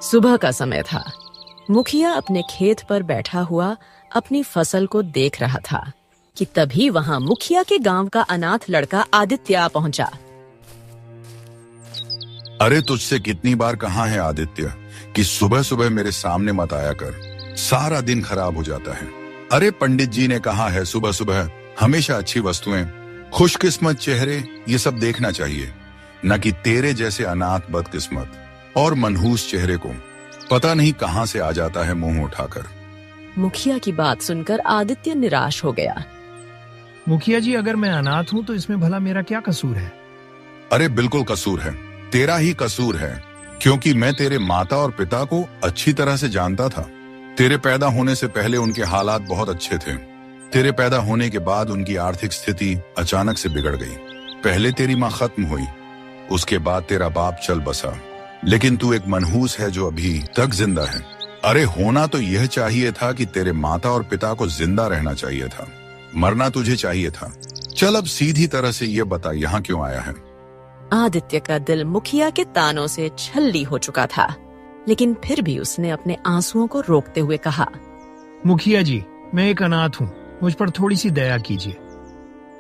सुबह का समय था। मुखिया अपने खेत पर बैठा हुआ अपनी फसल को देख रहा था कि तभी वहां मुखिया के गांव का अनाथ लड़का आदित्य आ पहुंचा। अरे तुझसे कितनी बार कहा है आदित्य कि सुबह सुबह मेरे सामने मत आया कर, सारा दिन खराब हो जाता है। अरे पंडित जी ने कहा है सुबह सुबह हमेशा अच्छी वस्तुएं, खुशकिस्मत चेहरे ये सब देखना चाहिए, न कि तेरे जैसे अनाथ बदकिस्मत और मनहूस चेहरे को पता नहीं कहां से आ जाता है मुंह उठाकर। मुखिया की बात सुनकर आदित्य निराश हो गया। मुखिया जी, अगर मैं अनाथ हूँ तो इसमें भला मेरा क्या कसूर है? अरे बिल्कुल कसूर है, तेरा ही कसूर है, क्योंकि मैं तेरे माता और पिता को अच्छी तरह से जानता था। तेरे पैदा होने से पहले उनके हालात बहुत अच्छे थे। तेरे पैदा होने के बाद उनकी आर्थिक स्थिति अचानक से बिगड़ गई। पहले तेरी माँ खत्म हुई, उसके बाद तेरा बाप चल बसा, लेकिन तू एक मनहूस है जो अभी तक जिंदा है। अरे होना तो यह चाहिए था कि तेरे माता और पिता को जिंदा रहना चाहिए था, मरना तुझे चाहिए था। चल अब सीधी तरह से ये बता यहाँ क्यों आया है? आदित्य का दिल मुखिया के तानों से छल्ली हो चुका था, लेकिन फिर भी उसने अपने आंसुओं को रोकते हुए कहा, मुखिया जी, मैं एक अनाथ हूँ, मुझ पर थोड़ी सी दया कीजिए।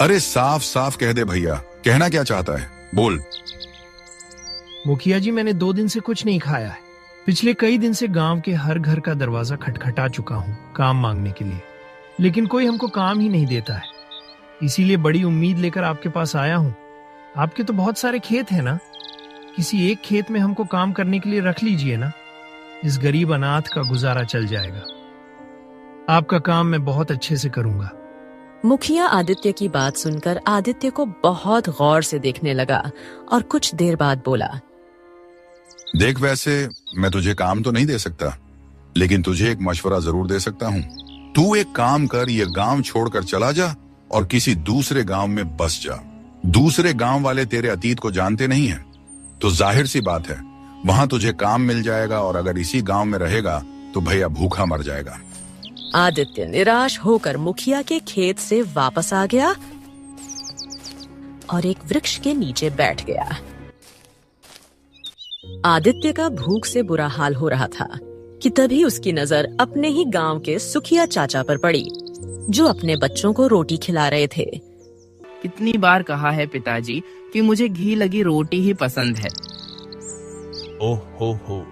अरे साफ साफ कह दे भैया, कहना क्या चाहता है, बोल। मुखिया जी, मैंने 2 दिन से कुछ नहीं खाया है। पिछले कई दिन से गांव के हर घर का दरवाजा खटखटा चुका हूँ काम मांगने के लिए, लेकिन कोई हमको काम ही नहीं देता है। इसीलिए बड़ी उम्मीद लेकर आपके पास आया हूँ। आपके तो बहुत सारे खेत हैं ना, किसी एक खेत में हमको काम करने के लिए रख लीजिए ना। इस गरीब अनाथ का गुजारा चल जाएगा। आपका काम मैं बहुत अच्छे से करूंगा। मुखिया आदित्य की बात सुनकर आदित्य को बहुत गौर से देखने लगा और कुछ देर बाद बोला, देख, वैसे मैं तुझे काम तो नहीं दे सकता, लेकिन तुझे एक मशवरा जरूर दे सकता हूँ। तू एक काम कर, ये गांव छोड़कर चला जा और किसी दूसरे गांव में बस जा। दूसरे गांव वाले तेरे अतीत को जानते नहीं हैं, तो जाहिर सी बात है वहां तुझे काम मिल जाएगा, और अगर इसी गांव में रहेगा तो भैया भूखा मर जाएगा। आदित्य निराश होकर मुखिया के खेत से वापस आ गया और एक वृक्ष के नीचे बैठ गया। आदित्य का भूख से बुरा हाल हो रहा था कि तभी उसकी नजर अपने ही गांव के सुखिया चाचा पर पड़ी, जो अपने बच्चों को रोटी खिला रहे थे। कितनी बार कहा है पिताजी कि मुझे घी लगी रोटी ही पसंद है। ओह हो,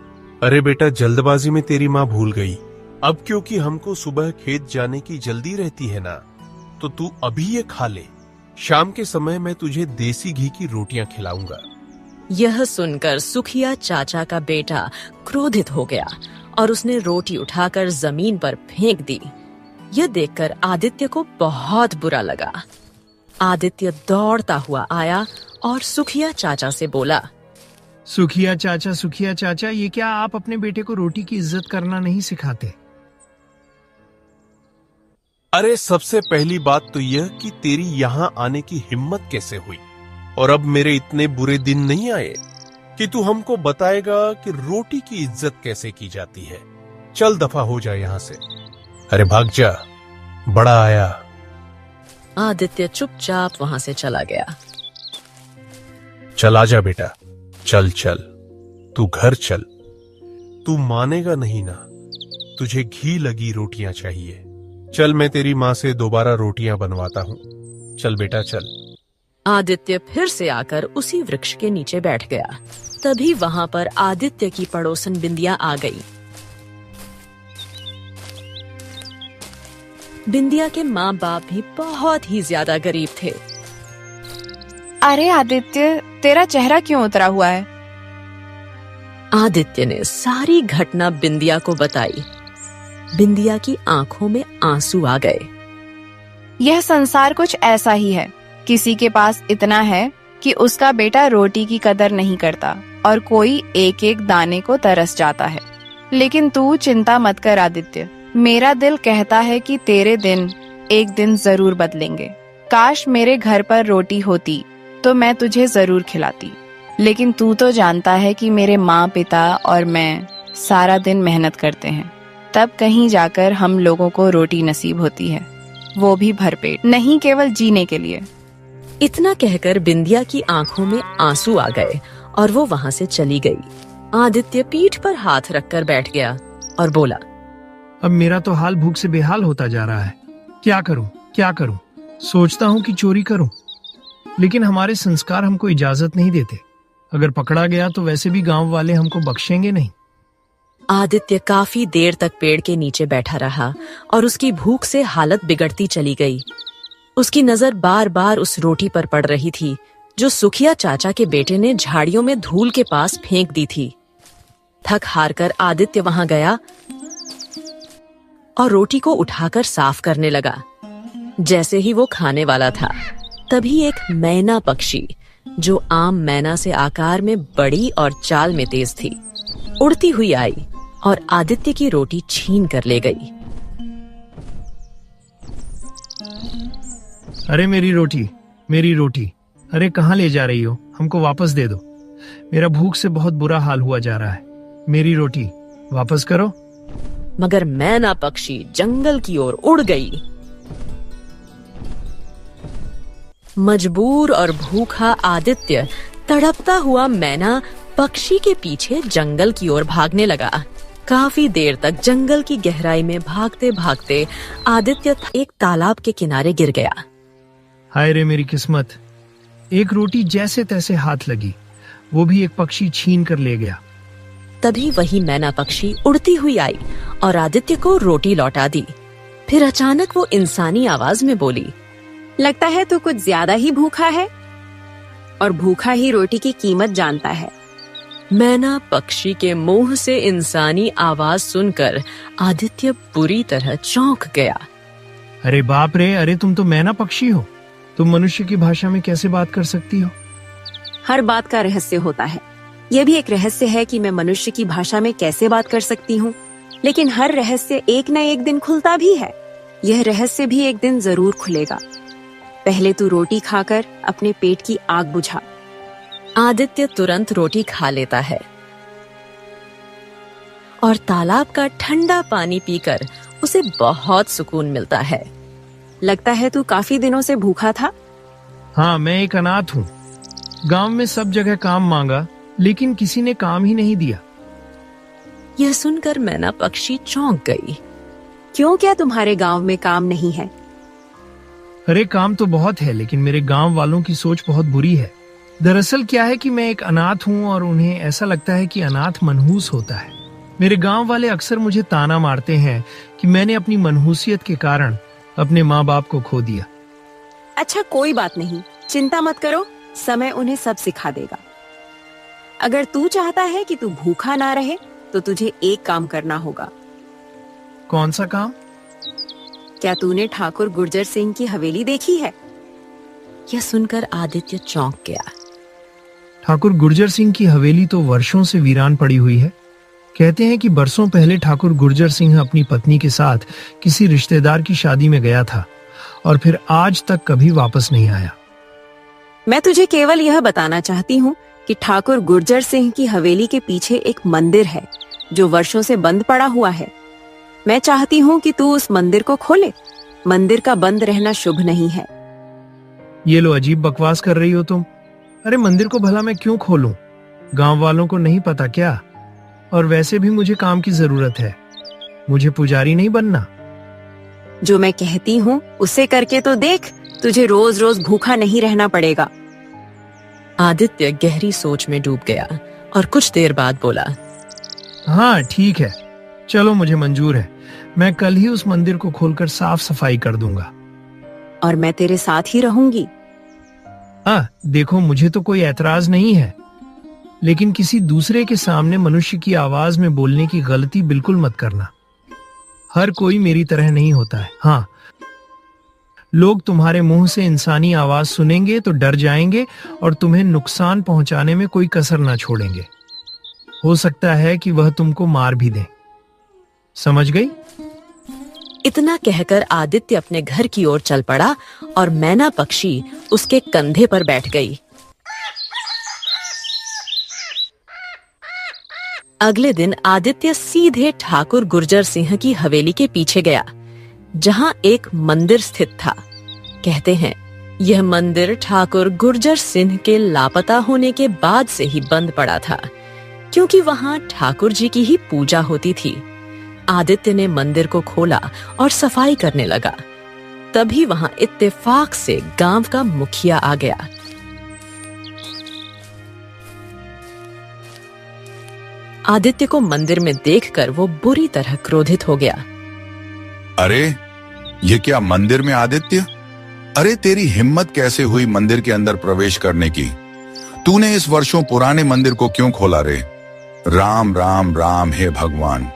अरे बेटा, जल्दबाजी में तेरी माँ भूल गई। अब क्योंकि हमको सुबह खेत जाने की जल्दी रहती है ना, तो तू अभी ये खा ले। शाम के समय मैं तुझे देसी घी की रोटियां खिलाऊंगा। यह सुनकर सुखिया चाचा का बेटा क्रोधित हो गया और उसने रोटी उठाकर जमीन पर फेंक दी। यह देखकर आदित्य को बहुत बुरा लगा। आदित्य दौड़ता हुआ आया और सुखिया चाचा से बोला, सुखिया चाचा, ये क्या आप अपने बेटे को रोटी की इज्जत करना नहीं सिखाते? अरे सबसे पहली बात तो यह कि तेरी यहाँ आने की हिम्मत कैसे हुई, और अब मेरे इतने बुरे दिन नहीं आए कि तू हमको बताएगा कि रोटी की इज्जत कैसे की जाती है। चल दफा हो जा यहाँ से। अरे भाग जा, बड़ा आया। आदित्य चुपचाप वहां से चला गया। चल आजा बेटा, चल चल, तू घर चल। तू मानेगा नहीं ना, तुझे घी लगी रोटियां चाहिए। चल मैं तेरी माँ से दोबारा रोटियां बनवाता हूँ। चल बेटा चल। आदित्य फिर से आकर उसी वृक्ष के नीचे बैठ गया। तभी वहां पर आदित्य की पड़ोसन बिंदिया आ गई। बिंदिया के माँ बाप भी बहुत ही ज्यादा गरीब थे। अरे आदित्य, तेरा चेहरा क्यों उतरा हुआ है? आदित्य ने सारी घटना बिंदिया को बताई। बिंदिया की आंखों में आंसू आ गए। यह संसार कुछ ऐसा ही है। किसी के पास इतना है कि उसका बेटा रोटी की कदर नहीं करता और कोई एक एक दाने को तरस जाता है। लेकिन तू चिंता मत कर आदित्य, मेरा दिल कहता है कि तेरे दिन एक दिन जरूर बदलेंगे। काश मेरे घर पर रोटी होती तो मैं तुझे जरूर खिलाती, लेकिन तू तो जानता है कि मेरे माँ पिता और मैं सारा दिन मेहनत करते हैं, तब कहीं जाकर हम लोगों को रोटी नसीब होती है, वो भी भरपेट, नहीं केवल जीने के लिए। इतना कहकर बिंदिया की आंखों में आंसू आ गए और वो वहां से चली गई। आदित्य पीठ पर हाथ रखकर बैठ गया और बोला, अब मेरा तो हाल भूख से बेहाल होता जा रहा है। क्या करूं, क्या करूं? सोचता हूं कि चोरी करूं, लेकिन हमारे संस्कार हमको इजाजत नहीं देते। अगर पकड़ा गया तो वैसे भी गांव वाले हमको बख्शेंगे नहीं। आदित्य काफी देर तक पेड़ के नीचे बैठा रहा और उसकी भूख से हालत बिगड़ती चली गई। उसकी नजर बार बार उस रोटी पर पड़ रही थी जो सुखिया चाचा के बेटे ने झाड़ियों में धूल के पास फेंक दी थी। थक हार कर आदित्य वहां गया और रोटी को उठाकर साफ करने लगा। जैसे ही वो खाने वाला था, तभी एक मैना पक्षी, जो आम मैना से आकार में बड़ी और चाल में तेज थी, उड़ती हुई आई और आदित्य की रोटी छीन कर ले गई। अरे मेरी रोटी, मेरी रोटी! अरे कहाँ ले जा रही हो? हमको वापस दे दो। मेरा भूख से बहुत बुरा हाल हुआ जा रहा है। मेरी रोटी वापस करो। मगर मैना पक्षी जंगल की ओर उड़ गई। मजबूर और भूखा आदित्य तड़पता हुआ मैना पक्षी के पीछे जंगल की ओर भागने लगा। काफी देर तक जंगल की गहराई में भागते भागते आदित्य एक तालाब के किनारे गिर गया। हाय रे मेरी किस्मत! एक रोटी जैसे तैसे हाथ लगी, वो भी एक पक्षी छीन कर ले गया। तभी वही मैना पक्षी उड़ती हुई आई और आदित्य को रोटी लौटा दी। फिर अचानक वो इंसानी आवाज में बोली, लगता है तू कुछ ज्यादा ही भूखा है और भूखा ही रोटी की कीमत जानता है। मैना पक्षी के मुंह से इंसानी आवाज सुनकर आदित्य बुरी तरह चौंक गया। अरे बाप रे! अरे तुम तो मैना पक्षी हो। तुम मनुष्य की भाषा में कैसे बात कर सकती हो? हर बात का रहस्य होता है। यह भी एक रहस्य है कि मैं मनुष्य की भाषा में कैसे बात कर सकती हूँ, लेकिन हर रहस्य एक न एक दिन खुलता भी है। यह रहस्य भी एक दिन जरूर खुलेगा। पहले तू रोटी खाकर अपने पेट की आग बुझा। आदित्य तुरंत रोटी खा लेता है और तालाब का ठंडा पानी पीकर उसे बहुत सुकून मिलता है। लगता है तू काफी दिनों से भूखा था। हाँ, मैं एक अनाथ हूँ। गांव में सब जगह काम मांगा, लेकिन किसी ने काम ही नहीं दिया। यह सुनकर मैना पक्षी चौंक गई। क्यों, क्या तुम्हारे गांव में काम नहीं है? अरे काम तो बहुत है, लेकिन मेरे गांव वालों की सोच बहुत बुरी है। दरअसल क्या है कि मैं एक अनाथ हूँ और उन्हें ऐसा लगता है कि अनाथ मनहूस होता है। मेरे गांव वाले अक्सर मुझे ताना मारते हैं कि मैंने अपनी मनहूसियत के कारण अपने माँ बाप को खो दिया। अच्छा, कोई बात नहीं, चिंता मत करो, समय उन्हें सब सिखा देगा। अगर तू चाहता है कि तू भूखा ना रहे तो तुझे एक काम करना होगा। कौन सा काम? क्या तूने ठाकुर गुर्जर सिंह की हवेली देखी है? यह सुनकर आदित्य चौंक गया। ठाकुर गुर्जर सिंह की हवेली तो वर्षों से वीरान पड़ी हुई है। कहते हैं कि बरसों पहले ठाकुर गुर्जर सिंह अपनी पत्नी के साथ किसी रिश्तेदार की शादी में गया था और फिर आज तक कभी वापस नहीं आया। मैं तुझे केवल यह बताना चाहती हूँ कि ठाकुर गुर्जर सिंह की हवेली के पीछे एक मंदिर है जो वर्षों से बंद पड़ा हुआ है। मैं चाहती हूँ कि तू उस मंदिर को खोले। मंदिर का बंद रहना शुभ नहीं है। ये लो, अजीब बकवास कर रही हो तुम। अरे मंदिर को भला मैं क्यों खोलूं? गांव वालों को नहीं पता क्या? और वैसे भी मुझे काम की जरूरत है। मुझे पुजारी नहीं बनना। जो मैं कहती हूँ उसे करके तो देख, तुझे रोज रोज भूखा नहीं रहना पड़ेगा। आदित्य गहरी सोच में डूब गया और कुछ देर बाद बोला, हाँ ठीक है, चलो मुझे मंजूर है। मैं कल ही उस मंदिर को खोलकर साफ सफाई कर दूंगा। और मैं तेरे साथ ही रहूंगी। देखो, मुझे तो कोई ऐतराज नहीं है, लेकिन किसी दूसरे के सामने मनुष्य की आवाज में बोलने की गलती बिल्कुल मत करना। हर कोई मेरी तरह नहीं होता है। हाँ, लोग तुम्हारे मुंह से इंसानी आवाज सुनेंगे तो डर जाएंगे और तुम्हें नुकसान पहुंचाने में कोई कसर ना छोड़ेंगे। हो सकता है कि वह तुमको मार भी दें। समझ गई? इतना कहकर आदित्य अपने घर की ओर चल पड़ा और मैना पक्षी उसके कंधे पर बैठ गई। अगले दिन आदित्य सीधे ठाकुर गुर्जर सिंह की हवेली के पीछे गया, जहां एक मंदिर स्थित था। कहते हैं यह मंदिर ठाकुर गुर्जर सिंह के लापता होने के बाद से ही बंद पड़ा था, क्योंकि वहां ठाकुर जी की ही पूजा होती थी। आदित्य ने मंदिर को खोला और सफाई करने लगा। तभी वहां इत्तेफाक से गांव का मुखिया आ गया। आदित्य को मंदिर में देखकर वो बुरी तरह क्रोधित हो गया। अरे ये क्या मंदिर में आदित्य? अरे तेरी हिम्मत कैसे हुई मंदिर के अंदर प्रवेश करने की? तूने इस वर्षों पुराने मंदिर को क्यों खोला रे? राम राम राम हे भगवान।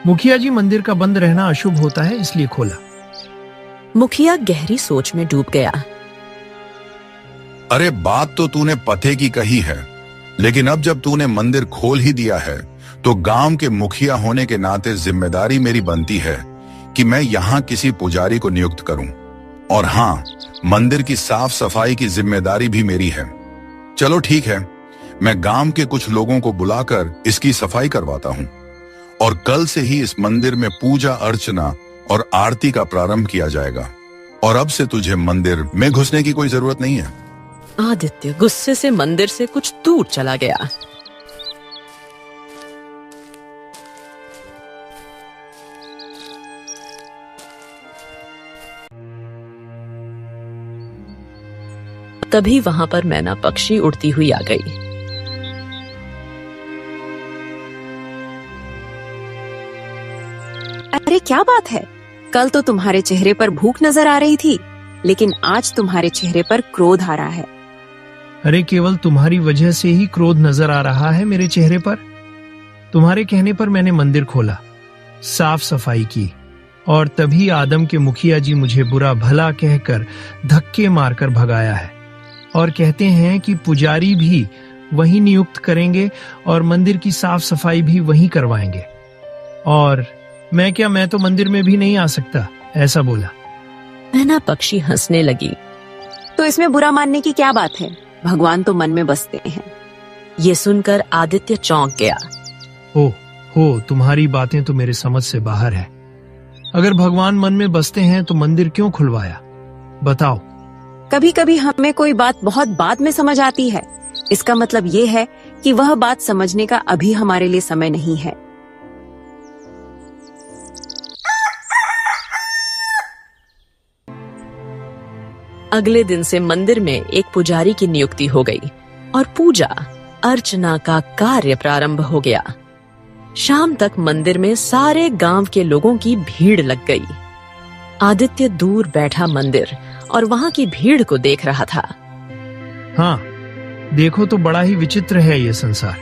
मुखिया जी, मंदिर का बंद रहना अशुभ होता है, इसलिए खोला। मुखिया गहरी सोच में डूब गया। अरे बात तो तूने पते की कही है, लेकिन अब जब तूने मंदिर खोल ही दिया है तो गांव के मुखिया होने के नाते जिम्मेदारी मेरी बनती है कि मैं यहाँ किसी पुजारी को नियुक्त करूं। और हाँ, मंदिर की साफ सफाई की जिम्मेदारी भी मेरी है। चलो ठीक है, मैं गांव के कुछ लोगों को बुलाकर इसकी सफाई करवाता हूं और कल से ही इस मंदिर में पूजा अर्चना और आरती का प्रारंभ किया जाएगा। और अब से तुझे मंदिर में घुसने की कोई जरूरत नहीं है। आदित्य गुस्से से मंदिर से कुछ दूर चला गया। तभी वहां पर मैना पक्षी उड़ती हुई आ गई। अरे क्या बात है, कल तो तुम्हारे चेहरे पर भूख नजर आ रही थी, लेकिन आज तुम्हारे चेहरे पर क्रोध आ रहा है। अरे केवल तुम्हारी वजह से ही क्रोध नजर आ रहा है मेरे चेहरे पर। तुम्हारे कहने पर मैंने मंदिर खोला, साफ सफाई की, और तभी आदम के मुखिया जी मुझे बुरा भला कहकर धक्के मारकर भगाया है। और कहते हैं कि पुजारी भी वही नियुक्त करेंगे और मंदिर की साफ सफाई भी वही करवाएंगे। और मैं तो मंदिर में भी नहीं आ सकता, ऐसा बोला। मैना पक्षी हंसने लगी। तो इसमें बुरा मानने की क्या बात है? भगवान तो मन में बसते हैं। ये सुनकर आदित्य चौंक गया। हो, तुम्हारी बातें तो मेरे समझ से बाहर है। अगर भगवान मन में बसते हैं तो मंदिर क्यों खुलवाया, बताओ। कभी कभी हमें कोई बात बहुत बाद में समझ आती है। इसका मतलब ये है कि वह बात समझने का अभी हमारे लिए समय नहीं है। अगले दिन से मंदिर में एक पुजारी की नियुक्ति हो गई और पूजा अर्चना का कार्य प्रारंभ हो गया। शाम तक मंदिर में सारे गांव के लोगों की भीड़ लग गई। आदित्य दूर बैठा मंदिर और वहां की भीड़ को देख रहा था। हाँ, देखो तो बड़ा ही विचित्र है ये संसार।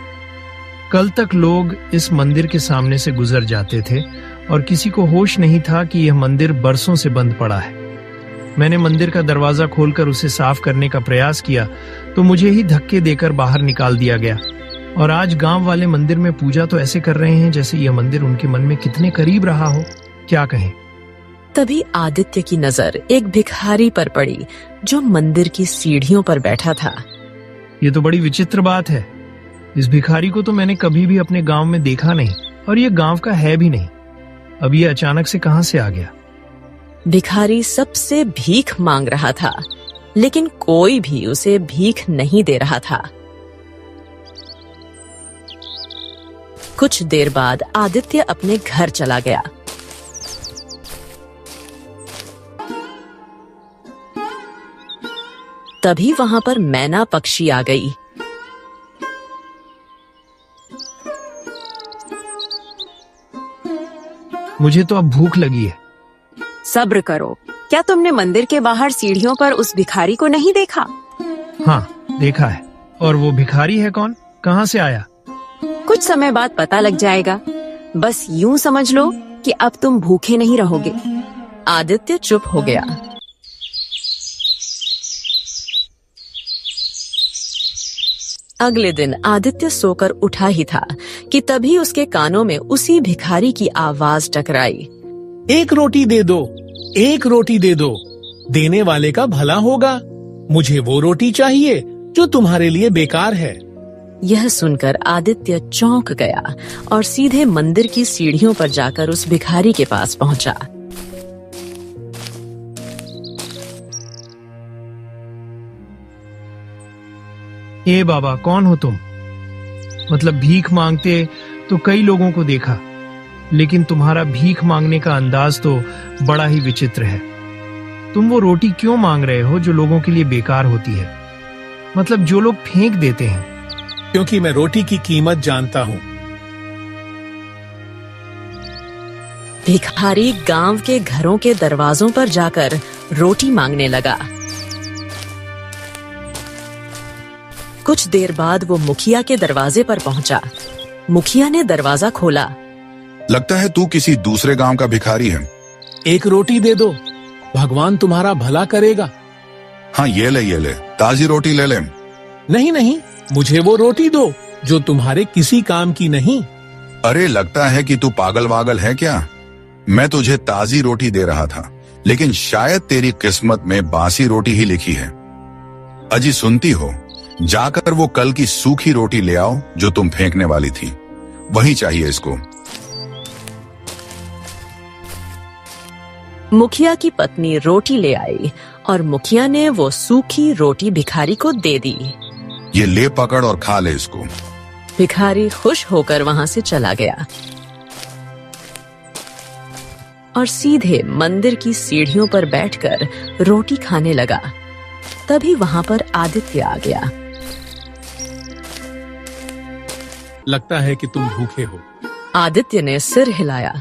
कल तक लोग इस मंदिर के सामने से गुजर जाते थे और किसी को होश नहीं था कि यह मंदिर बरसों से बंद पड़ा है। मैंने मंदिर का दरवाजा खोलकर उसे साफ करने का प्रयास किया तो मुझे ही धक्के देकर बाहर निकाल दिया गया। और आज गांव वाले मंदिर में पूजा तो ऐसे कर रहे हैं जैसे यह मंदिर उनके मन में कितने करीब रहा हो, क्या कहें। तभी आदित्य की नजर एक भिखारी पर पड़ी जो मंदिर की सीढ़ियों पर बैठा था। ये तो बड़ी विचित्र बात है। इस भिखारी को तो मैंने कभी भी अपने गांव में देखा नहीं और ये गांव का है भी नहीं। अब ये अचानक से कहां से आ गया? भिखारी सबसे भीख मांग रहा था, लेकिन कोई भी उसे भीख नहीं दे रहा था। कुछ देर बाद आदित्य अपने घर चला गया। तभी वहां पर मैना पक्षी आ गई। मुझे तो अब भूख लगी है। सब्र करो। क्या तुमने मंदिर के बाहर सीढ़ियों पर उस भिखारी को नहीं देखा? हाँ, देखा है। और वो भिखारी है कौन? कहाँ से आया? कुछ समय बाद पता लग जाएगा। बस यूं समझ लो कि अब तुम भूखे नहीं रहोगे। आदित्य चुप हो गया। अगले दिन आदित्य सोकर उठा ही था कि तभी उसके कानों में उसी भिखारी की आवाज टकराई। एक रोटी दे दो, एक रोटी दे दो, देने वाले का भला होगा। मुझे वो रोटी चाहिए जो तुम्हारे लिए बेकार है। यह सुनकर आदित्य चौंक गया और सीधे मंदिर की सीढ़ियों पर जाकर उस भिखारी के पास पहुंचा। ए बाबा, कौन हो तुम? मतलब भीख मांगते तो कई लोगों को देखा, लेकिन तुम्हारा भीख मांगने का अंदाज तो बड़ा ही विचित्र है। तुम वो रोटी क्यों मांग रहे हो जो लोगों के लिए बेकार होती है? मतलब जो लोग फेंक देते हैं। क्योंकि मैं रोटी की कीमत जानता हूँ। भिखारी गांव के घरों के दरवाजों पर जाकर रोटी मांगने लगा। कुछ देर बाद वो मुखिया के दरवाजे पर पहुंचा। मुखिया ने दरवाजा खोला। लगता है तू किसी दूसरे गांव का भिखारी है। एक रोटी दे दो, भगवान तुम्हारा भला करेगा। हाँ, ये ले, ताजी रोटी ले ले। नहीं नहीं, मुझे वो रोटी दो जो तुम्हारे किसी काम की नहीं। अरे, लगता है कि तू पागल वागल है क्या? मैं तुझे ताजी रोटी दे रहा था, लेकिन शायद तेरी किस्मत में बासी रोटी ही लिखी है। अजी, सुनती हो? जाकर वो कल की सूखी रोटी ले आओ जो तुम फेंकने वाली थी। वही चाहिए इसको। मुखिया की पत्नी रोटी ले आई और मुखिया ने वो सूखी रोटी भिखारी को दे दी। ये ले, पकड़ और खा ले इसको। भिखारी खुश होकर वहां से चला गया और सीधे मंदिर की सीढ़ियों पर बैठकर रोटी खाने लगा। तभी वहां पर आदित्य आ गया। लगता है कि तुम भूखे हो। आदित्य ने सिर हिलाया।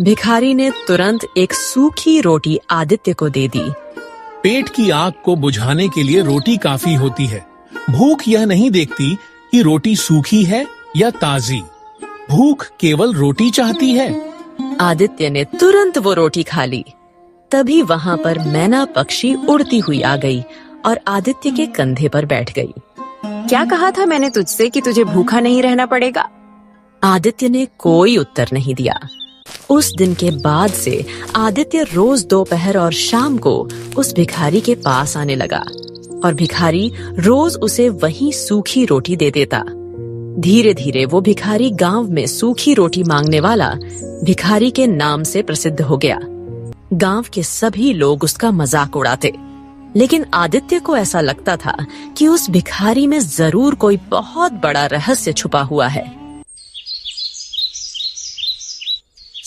भिखारी ने तुरंत एक सूखी रोटी आदित्य को दे दी। पेट की आग को बुझाने के लिए रोटी काफी होती है। भूख यह नहीं देखती कि रोटी सूखी है या ताजी। भूख केवल रोटी चाहती है। आदित्य ने तुरंत वो रोटी खा ली। तभी वहां पर मैना पक्षी उड़ती हुई आ गई और आदित्य के कंधे पर बैठ गई। क्या कहा था मैंने तुझसे कि तुझे भूखा नहीं रहना पड़ेगा? आदित्य ने कोई उत्तर नहीं दिया। उस दिन के बाद से आदित्य रोज दोपहर और शाम को उस भिखारी के पास आने लगा और भिखारी रोज उसे वही सूखी रोटी दे देता। धीरे धीरे वो भिखारी गांव में सूखी रोटी मांगने वाला भिखारी के नाम से प्रसिद्ध हो गया। गांव के सभी लोग उसका मजाक उड़ाते, लेकिन आदित्य को ऐसा लगता था कि उस भिखारी में जरूर कोई बहुत बड़ा रहस्य छुपा हुआ है।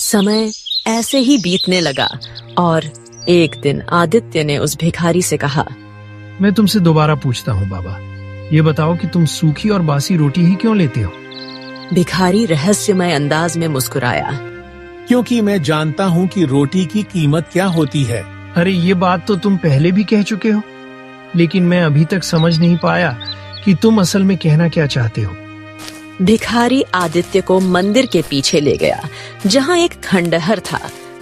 समय ऐसे ही बीतने लगा और एक दिन आदित्य ने उस भिखारी से कहा, मैं तुमसे दोबारा पूछता हूँ बाबा, ये बताओ कि तुम सूखी और बासी रोटी ही क्यों लेते हो? भिखारी रहस्यमय अंदाज में मुस्कुराया। क्योंकि मैं जानता हूँ कि रोटी की कीमत क्या होती है। अरे, ये बात तो तुम पहले भी कह चुके हो, लेकिन मैं अभी तक समझ नहीं पाया कि तुम असल में कहना क्या चाहते हो। भिखारी आदित्य को मंदिर के पीछे ले गया, जहाँ एक खंडहर था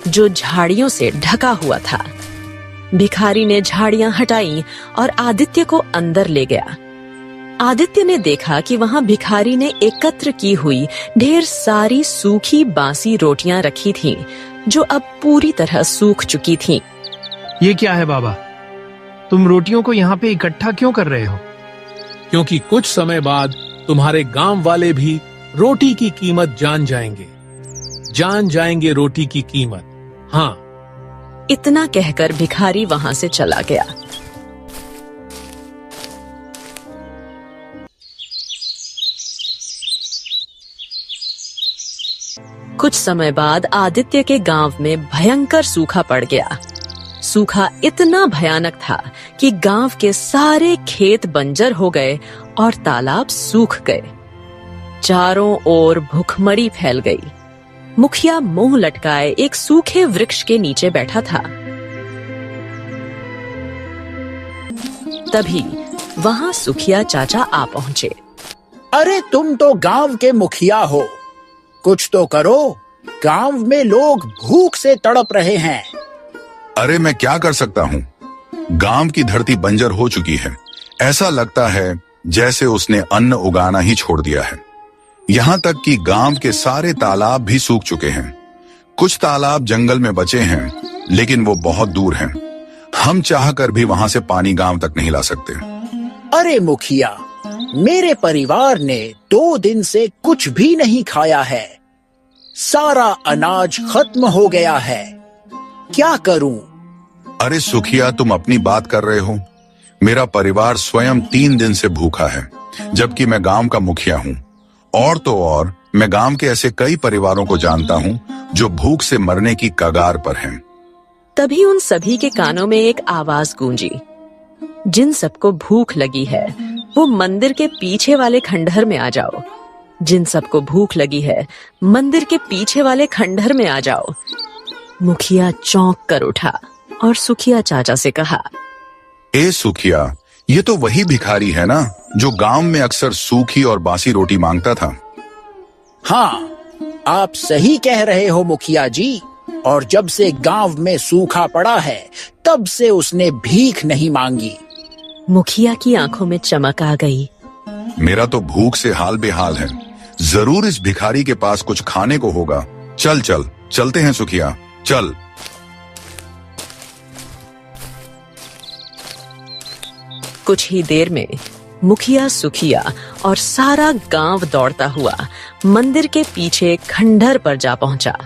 जो झाड़ियों से ढका हुआ था। भिखारी ने झाड़ियां हटाई और आदित्य को अंदर ले गया। आदित्य ने देखा कि वहां भिखारी ने एकत्र की हुई ढेर सारी सूखी बासी रोटियां रखी थीं, जो अब पूरी तरह सूख चुकी थीं। ये क्या है बाबा? तुम रोटियों को यहाँ पे इकट्ठा क्यों कर रहे हो? क्योंकि कुछ समय बाद तुम्हारे गांव वाले भी रोटी की कीमत जान जाएंगे रोटी की कीमत। हाँ। इतना कहकर भिखारी वहां से चला गया। कुछ समय बाद आदित्य के गांव में भयंकर सूखा पड़ गया। सूखा इतना भयानक था कि गांव के सारे खेत बंजर हो गए और तालाब सूख गए। चारों ओर भूखमरी फैल गई। मुखिया मुंह लटकाए एक सूखे वृक्ष के नीचे बैठा था। तभी वहां सुखिया चाचा आ पहुंचे। अरे, तुम तो गांव के मुखिया हो, कुछ तो करो, गांव में लोग भूख से तड़प रहे हैं। अरे, मैं क्या कर सकता हूँ? गांव की धरती बंजर हो चुकी है। ऐसा लगता है जैसे उसने अन्न उगाना ही छोड़ दिया है। यहाँ तक कि गांव के सारे तालाब भी सूख चुके हैं। कुछ तालाब जंगल में बचे हैं, लेकिन वो बहुत दूर हैं। हम चाहकर भी वहां से पानी गांव तक नहीं ला सकते। अरे मुखिया, मेरे परिवार ने 2 दिन से कुछ भी नहीं खाया है। सारा अनाज खत्म हो गया है। क्या करूं? अरे सुखिया, तुम अपनी बात कर रहे हो। मेरा परिवार स्वयं 3 दिन से भूखा है। जबकि मैं गांव का मुखिया हूँ। और तो और मैं गांव के ऐसे कई परिवारों को जानता हूँ जो भूख से मरने की कगार पर हैं। तभी उन सभी के कानों में एक आवाज गूंजी, जिन सबको भूख लगी है वो मंदिर के पीछे वाले खंडहर में आ जाओ। जिन सबको भूख लगी है मंदिर के पीछे वाले खंडहर में आ जाओ। मुखिया चौंक कर उठा और सुखिया चाचा से कहा, ए सुखिया, ये तो वही भिखारी है ना जो गांव में अक्सर सूखी और बासी रोटी मांगता था। हाँ, आप सही कह रहे हो मुखिया जी। और जब से गांव में सूखा पड़ा है तब से उसने भीख नहीं मांगी। मुखिया की आंखों में चमक आ गई। मेरा तो भूख से हाल बेहाल है। जरूर इस भिखारी के पास कुछ खाने को होगा। चल चल चलते हैं सुखिया, चल। कुछ ही देर में मुखिया, सुखिया और सारा गांव दौड़ता हुआ मंदिर के पीछे खंडहर पर जा पहुंचा।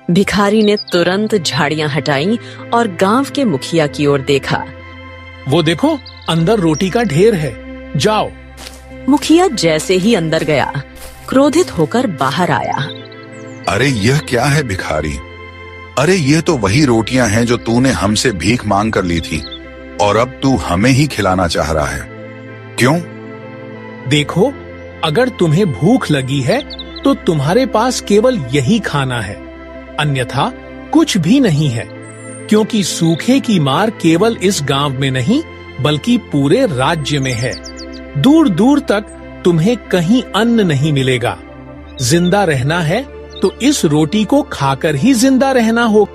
भिखारी ने तुरंत झाड़ियां हटाई और गांव के मुखिया की ओर देखा। वो देखो, अंदर रोटी का ढेर है, जाओ। मुखिया जैसे ही अंदर गया, क्रोधित होकर बाहर आया। अरे यह क्या है भिखारी? अरे ये तो वही रोटियां हैं जो तूने हमसे भीख मांग कर ली थी और अब तू हमें ही खिलाना चाह रहा है। क्यों? देखो, अगर तुम्हें भूख लगी है तो तुम्हारे पास केवल यही खाना है, अन्यथा कुछ भी नहीं है। क्योंकि सूखे की मार केवल इस गांव में नहीं बल्कि पूरे राज्य में है। दूर दूर तक तुम्हें कहीं अन्न नहीं मिलेगा। जिंदा रहना है तो इस रोटी को खाकर ही जिंदा रहना हो।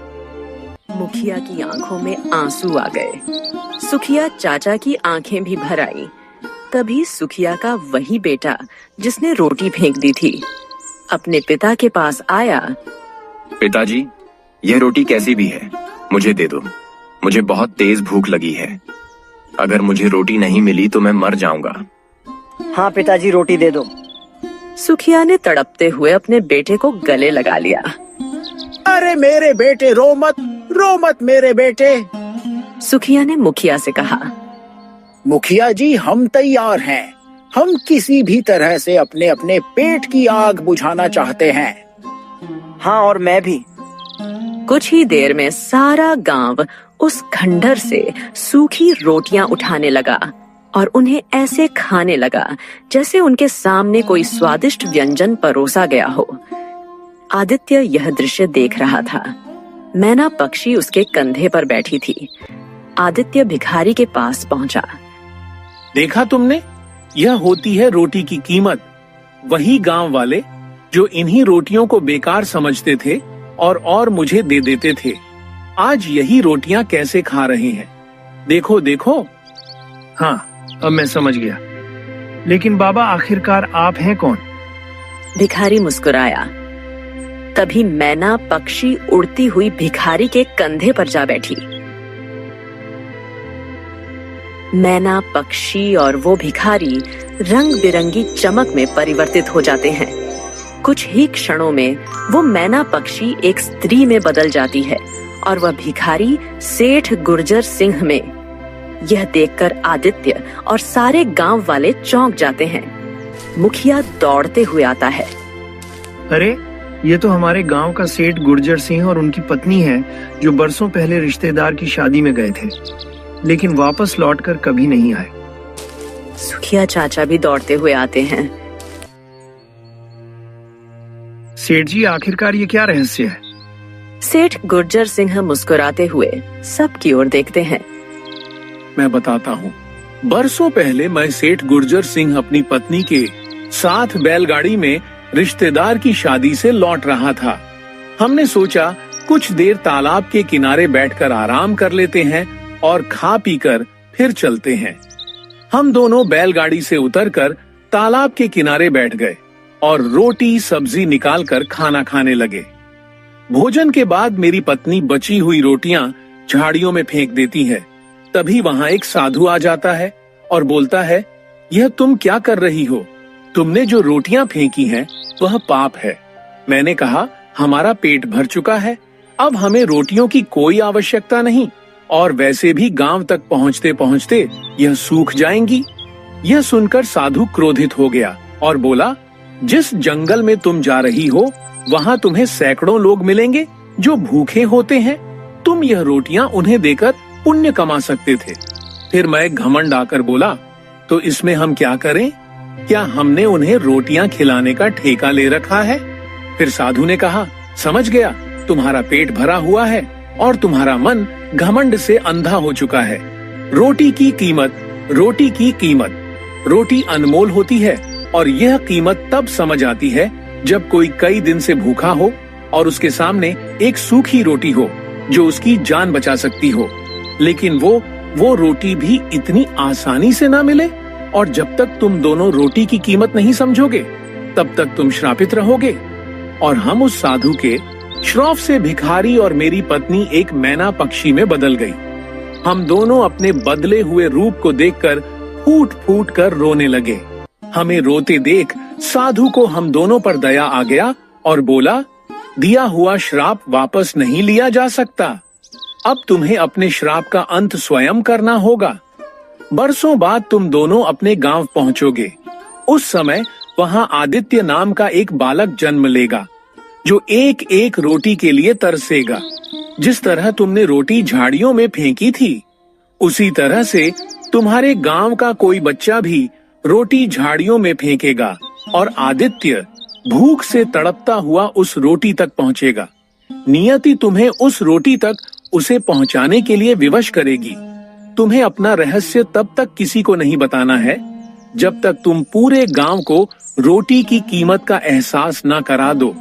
मुखिया की आंखों में आंसू आ गए। सुखिया चाचा की आंखें भी भर आई। तभी सुखिया का वही बेटा जिसने रोटी फेंक दी थी अपने पिता के पास आया। पिताजी, यह रोटी कैसी भी है, मुझे दे दो। मुझे बहुत तेज भूख लगी है। अगर मुझे रोटी नहीं मिली तो मैं मर जाऊंगा। हाँ पिताजी, रोटी दे दो। सुखिया ने तड़पते हुए अपने बेटे को गले लगा लिया। अरे मेरे बेटे, रो मत मेरे बेटे। सुखिया ने मुखिया से कहा, मुखिया जी, हम तैयार हैं। हम किसी भी तरह से अपने अपने पेट की आग बुझाना चाहते हैं। हाँ, और मैं भी। कुछ ही देर में सारा गांव उस खंडहर से सूखी रोटियां उठाने लगा और उन्हें ऐसे खाने लगा जैसे उनके सामने कोई स्वादिष्ट व्यंजन परोसा गया हो। आदित्य यह दृश्य देख रहा था। मैना पक्षी उसके कंधे पर बैठी थी। आदित्य भिखारी के पास पहुंचा। देखा तुमने, यह होती है रोटी की कीमत। वही गांव वाले जो इन्हीं रोटियों को बेकार समझते थे और मुझे दे देते थे, आज यही रोटियां कैसे खा रहे हैं। देखो देखो। हाँ, अब मैं समझ गया। लेकिन बाबा, आखिरकार आप हैं कौन? भिखारी मुस्कुराया। तभी मैना पक्षी उड़ती हुई भिखारी के कंधे पर जा बैठी। मैना पक्षी और वो भिखारी रंग बिरंगी चमक में परिवर्तित हो जाते हैं। कुछ ही क्षणों में वो मैना पक्षी एक स्त्री में बदल जाती है और वह भिखारी सेठ गुर्जर सिंह में। यह देखकर आदित्य और सारे गांव वाले चौंक जाते हैं। मुखिया दौड़ते हुए आता है। अरे, ये तो हमारे गांव का सेठ गुर्जर सिंह और उनकी पत्नी है, जो बरसों पहले रिश्तेदार की शादी में गए थे लेकिन वापस लौटकर कभी नहीं आए। सुखिया चाचा भी दौड़ते हुए आते हैं। सेठ जी, आखिरकार ये क्या रहस्य है? सेठ गुर्जर सिंह मुस्कुराते हुए सबकी ओर देखते हैं। मैं बताता हूँ। बरसों पहले मैं सेठ गुर्जर सिंह अपनी पत्नी के साथ बैलगाड़ी में रिश्तेदार की शादी से लौट रहा था। हमने सोचा कुछ देर तालाब के किनारे बैठकर आराम कर लेते हैं और खा पीकर फिर चलते हैं। हम दोनों बैलगाड़ी से उतरकर तालाब के किनारे बैठ गए और रोटी सब्जी निकालकर खाना खाने लगे। भोजन के बाद मेरी पत्नी बची हुई रोटियां झाड़ियों में फेंक देती है। तभी वहां एक साधु आ जाता है और बोलता है, यह तुम क्या कर रही हो? तुमने जो रोटियां फेंकी हैं वह पाप है। मैंने कहा, हमारा पेट भर चुका है, अब हमें रोटियों की कोई आवश्यकता नहीं और वैसे भी गांव तक पहुंचते पहुंचते यह सूख जाएंगी। यह सुनकर साधु क्रोधित हो गया और बोला, जिस जंगल में तुम जा रही हो वहाँ तुम्हें सैकड़ों लोग मिलेंगे जो भूखे होते हैं। तुम यह रोटियां उन्हें देकर पुण्य कमा सकते थे। फिर मैं घमंड आकर बोला, तो इसमें हम क्या करें? क्या हमने उन्हें रोटियां खिलाने का ठेका ले रखा है? फिर साधु ने कहा, समझ गया, तुम्हारा पेट भरा हुआ है और तुम्हारा मन घमंड से अंधा हो चुका है। रोटी की कीमत, रोटी अनमोल होती है और यह कीमत तब समझ आती है जब कोई कई दिन से भूखा हो और उसके सामने एक सूखी रोटी हो जो उसकी जान बचा सकती हो, लेकिन वो रोटी भी इतनी आसानी से ना मिले। और जब तक तुम दोनों रोटी की कीमत नहीं समझोगे तब तक तुम श्रापित रहोगे। और हम उस साधु के श्राप से भिखारी और मेरी पत्नी एक मैना पक्षी में बदल गई। हम दोनों अपने बदले हुए रूप को देखकर फूट फूट कर रोने लगे। हमें रोते देख साधु को हम दोनों पर दया आ गया और बोला, दिया हुआ श्राप वापस नहीं लिया जा सकता। अब तुम्हें अपने श्राप का अंत स्वयं करना होगा। बरसों बाद तुम दोनों अपने गांव पहुंचोगे। उस समय वहां आदित्य नाम का एक बालक जन्म लेगा जो एक एक रोटी के लिए तरसेगा। जिस तरह तुमने रोटी झाड़ियों में फेंकी थी उसी तरह से तुम्हारे गांव का कोई बच्चा भी रोटी झाड़ियों में फेंकेगा और आदित्य भूख से तड़पता हुआ उस रोटी तक पहुंचेगा। नियति तुम्हें उस रोटी तक उसे पहुंचाने के लिए विवश करेगी। तुम्हें अपना रहस्य तब तक किसी को नहीं बताना है जब तक तुम पूरे गांव को रोटी की कीमत का एहसास न करा दो।